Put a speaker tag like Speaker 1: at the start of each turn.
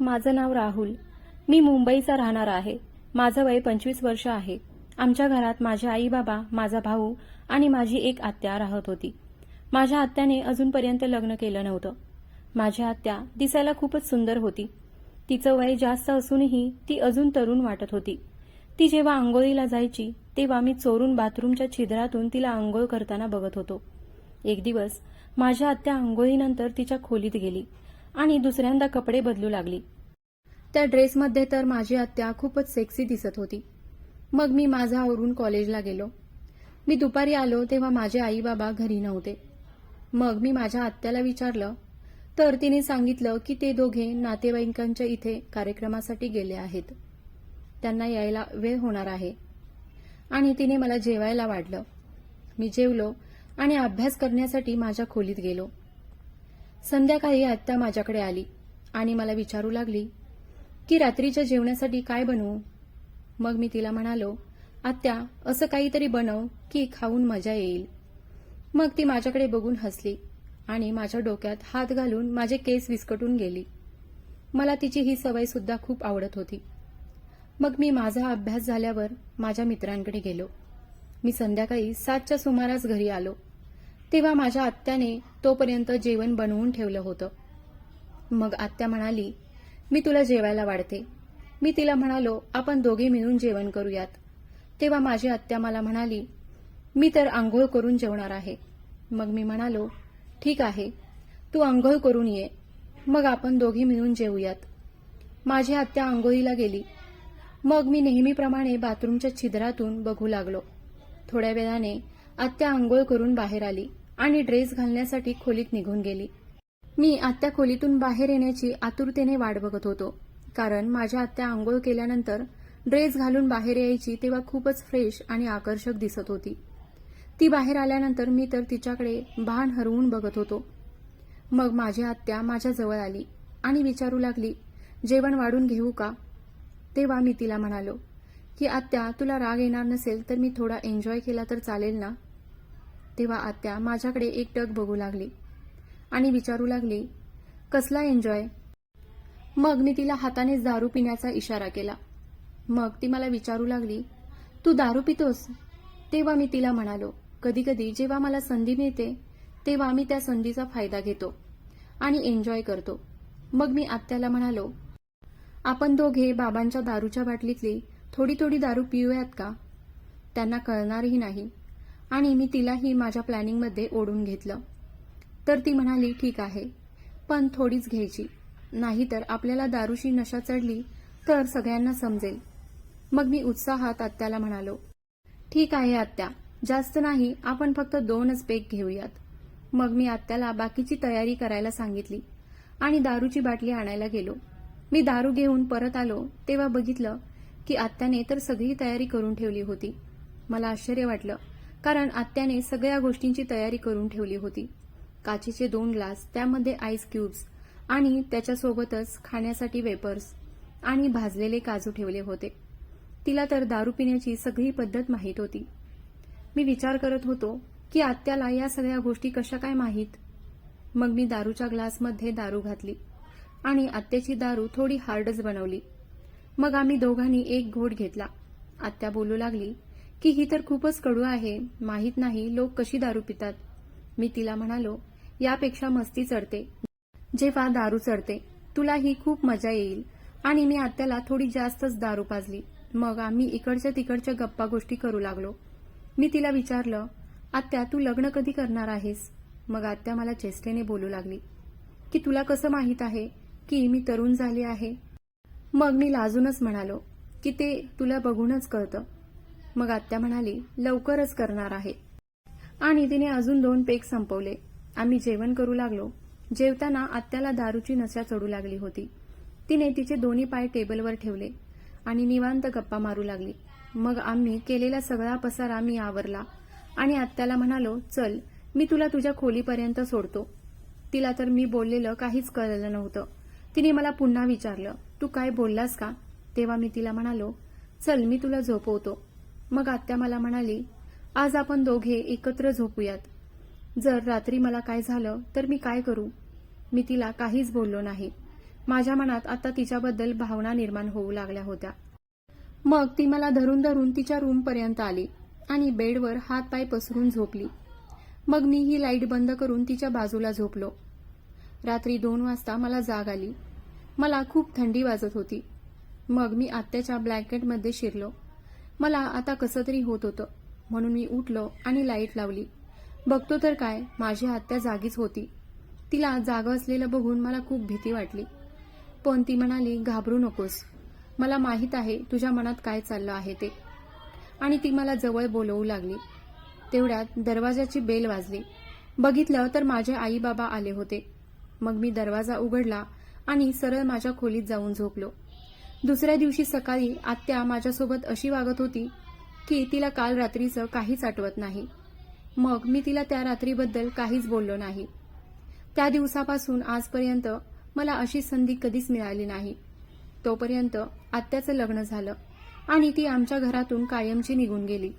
Speaker 1: माझं नाव राहुल. मी मुंबईचा राहणारा आहे. माझं वय 25 वर्ष आहे. आमच्या घरात माझे आई बाबा, माझा भाऊ आणि माझी एक आत्या राहत होती. माझ्या आत्याने अजूनपर्यंत लग्न केलं नव्हतं. माझी आत्या दिसायला खूपच सुंदर होती. तिचं वय जास्त असूनही ती अजून तरुण वाटत होती. ती जेव्हा आंघोळीला जायची तेव्हा मी चोरून बाथरूमच्या छिद्रातून तिला आंघोळ करताना बघत होतो. एक दिवस माझी आत्या आंघोळीनंतर तिच्या खोलीत गेली आणि दुसऱ्यांदा कपडे बदलू लागली. त्या ड्रेसमध्ये तर माझी आत्या खूपच सेक्सी दिसत होती. मग मी माझं आवरून कॉलेजला गेलो. मी दुपारी आलो तेव्हा माझे आई बाबा घरी नव्हते. मग मी माझ्या आत्याला विचारलं तर तिने सांगितलं की ते दोघे नातेवाईकांच्या इथे कार्यक्रमासाठी गेले आहेत. त्यांना यायला वेळ होणार आहे आणि तिने मला जेवायला वाढलं. मी जेवलो आणि अभ्यास करण्यासाठी माझ्या खोलीत गेलो. संध्याकाळी आत्या माझ्याकडे आली आणि मला विचारू लागली की रात्रीच्या जेवणासाठी काय बनवू. मग मी तिला म्हणालो, आत्या असं काहीतरी बनव की खाऊन मजा येईल. मग ती माझ्याकडे बघून हसली आणि माझ्या डोक्यात हात घालून माझे केस विस्कटून गेली. मला तिची ही सवय सुद्धा खूप आवडत होती. मग मी माझा अभ्यास झाल्यावर माझ्या मित्रांकडे गेलो. मी संध्याकाळी 7च्या सुमारास घरी आलो तेव्हा माझ्या आत्याने तोपर्यंत जेवण बनवून ठेवलं होतं. मग आत्या म्हणाली, मी तुला जेवायला वाढते. मी तिला म्हणालो, आपण दोघे मिळून जेवण करूयात. तेव्हा माझी आत्या मला म्हणाली, मी तर आंघोळ करून जेवणार आहे. मग मी म्हणालो, ठीक आहे, तू आंघोळ करून ये, मग आपण दोघे मिळून जेवूयात. माझी आत्या आंघोळीला गेली. मग मी नेहमीप्रमाणे बाथरूमच्या छिद्रातून बघू लागलो. थोड्या वेळाने आत्या आंघोळ करून बाहेर आली आणि ड्रेस घालण्यासाठी खोलीत निघून गेली. मी आत्या खोलीतून बाहेर येण्याची आतुरतेने वाट बघत होतो, कारण माझ्या आत्या आंघोळ केल्यानंतर ड्रेस घालून बाहेर यायची तेव्हा खूपच फ्रेश आणि आकर्षक दिसत होती. ती बाहेर आल्यानंतर मी तर तिच्याकडे भान हरवून बघत होतो. मग माझी आत्या माझ्या जवळ आली आणि विचारू लागली, जेवण वाढून घेऊ का. तेव्हा मी तिला म्हणालो की आत्या, तुला राग येणार नसेल तर मी थोडा एन्जॉय केला तर चालेल ना. तेव्हा आत्या माझ्याकडे एकटक बघू लागली आणि विचारू लागली, कसला एन्जॉय. मग मी तिला हातानेच दारू पिण्याचा इशारा केला. मग ती मला विचारू लागली, तू दारू पितोस. तेव्हा मी तिला म्हणालो, कधी कधी जेव्हा मला संधी मिळते तेव्हा मी त्या संधीचा फायदा घेतो आणि एन्जॉय करतो. मग मी आत्याला म्हणालो, आपण दोघे बाबांच्या दारूच्या बाटलीतली थोडी थोडी दारू पिऊयात का. त्यांना कळणारही नाही. आणि मी तिलाही माझ्या प्लॅनिंगमध्ये ओढून घेतलं. तर ती म्हणाली, ठीक आहे, पण थोडीच घ्यायची, नाहीतर आपल्याला दारूची नशा चढली तर सगळ्यांना समजेल. मग मी उत्साहात आत्याला म्हणालो, ठीक आहे आत्या, जास्त नाही, आपण फक्त 2च पेग घेऊयात. मग मी आत्याला बाकीची तयारी करायला सांगितली आणि दारूची बाटली आणायला गेलो. मी दारू घेऊन परत आलो तेव्हा बघितलं की आत्याने तर सगळी तयारी करून ठेवली होती. मला आश्चर्य वाटलं, कारण आत्याने सगळ्या गोष्टींची तयारी करून ठेवली होती. काचेचे 2 ग्लास, त्यामध्ये आईस क्यूब्स आणि त्याच्यासोबतच खाण्यासाठी वेपर्स आणि भाजलेले काजू ठेवले होते. तिला तर दारू पिण्याची सगळी पद्धत माहीत होती. मी विचार करत होतो की आत्याला या सगळ्या गोष्टी कशा काय माहीत. मग मी दारूच्या ग्लासमध्ये दारू घातली आणि आत्याची दारू थोडी हार्डच बनवली. मग आम्ही दोघांनी एक घोट घेतला. आत्या बोलू लागली की ही तर खूपच कडू आहे, माहीत नाही लोक कशी दारू पितात. मी तिला म्हणालो, यापेक्षा मस्ती चढते जेव्हा दारू चढते, तुला ही खूप मजा येईल. आणि मी आत्याला थोडी जास्तच दारू पाजली. मग आम्ही इकडच्या तिकडच्या गप्पा गोष्टी करू लागलो. मी तिला विचारलं, आत्या तू लग्न कधी करणार आहेस. मग आत्या मला चेष्टेने बोलू लागली की तुला कसं माहीत आहे की मी तरुण झाली आहे. मग मी लाजूनच म्हणालो की ते तुला बघूनच कळतं. मग आत्या म्हणाली, लवकरच करणार आहे. आणि तिने अजून 2 पेग संपवले. आम्ही जेवण करू लागलो. जेवताना आत्याला दारूची नशा चढू लागली होती. तिने तिचे दोन्ही पाय टेबलवर ठेवले आणि निवांत गप्पा मारू लागली. मग आम्ही केलेला सगळा पसारा मी आवरला आणि आत्याला म्हणालो, चल मी तुला तुझ्या खोलीपर्यंत सोडतो. तिला तर मी बोललेलं काहीच कळलं नव्हतं. तिने मला पुन्हा विचारलं, तू काय बोललास का. तेव्हा मी तिला म्हणालो, चल मी तुला झोपवतो. मग आत्या मला म्हणाली, आज आपण दोघे एकत्र झोपूयात. जर रात्री मला काय झालं तर मी काय करू. मी तिला काहीच बोललो नाही. माझ्या मनात आता तिच्याबद्दल भावना निर्माण होऊ लागल्या होत्या. मग ती मला धरून धरून तिच्या रूमपर्यंत आली आणि बेडवर हात पाय पसरून झोपली. मग मी ही लाईट बंद करून तिच्या बाजूला झोपलो. रात्री 2 वाजता मला जाग आली. मला खूप थंडी वाजत होती. मग मी आत्याच्या ब्लँकेटमध्ये शिरलो. मला आता कसं तरी होत होतं, म्हणून मी उठलो आणि लाईट लावली. बघतो तर काय, माझी आत्या जागीच होती. तिला जागं असलेलं बघून मला खूप भीती वाटली. पण ती म्हणाली, घाबरू नकोस, मला माहीत आहे तुझ्या मनात काय चाललं आहे ते. आणि ती मला जवळ बोलवू लागली. तेवढ्यात दरवाजाची बेल वाजली. बघितलं तर माझे आई बाबा आले होते. मग मी दरवाजा उघडला आणि सरळ माझ्या खोलीत जाऊन झोपलो. दुसऱ्या दिवशी सकाळी आत्या माझ्यासोबत अशी वागत होती की तिला काल रात्रीचं काहीच आठवत नाही. मग मी तिला त्या रात्रीबद्दल काहीच बोललो नाही. त्या दिवसापासून आजपर्यंत मला अशी संधी कधीच मिळाली नाही. तोपर्यंत आत्याचं लग्न झालं आणि ती आमच्या घरातून कायमची निघून गेली.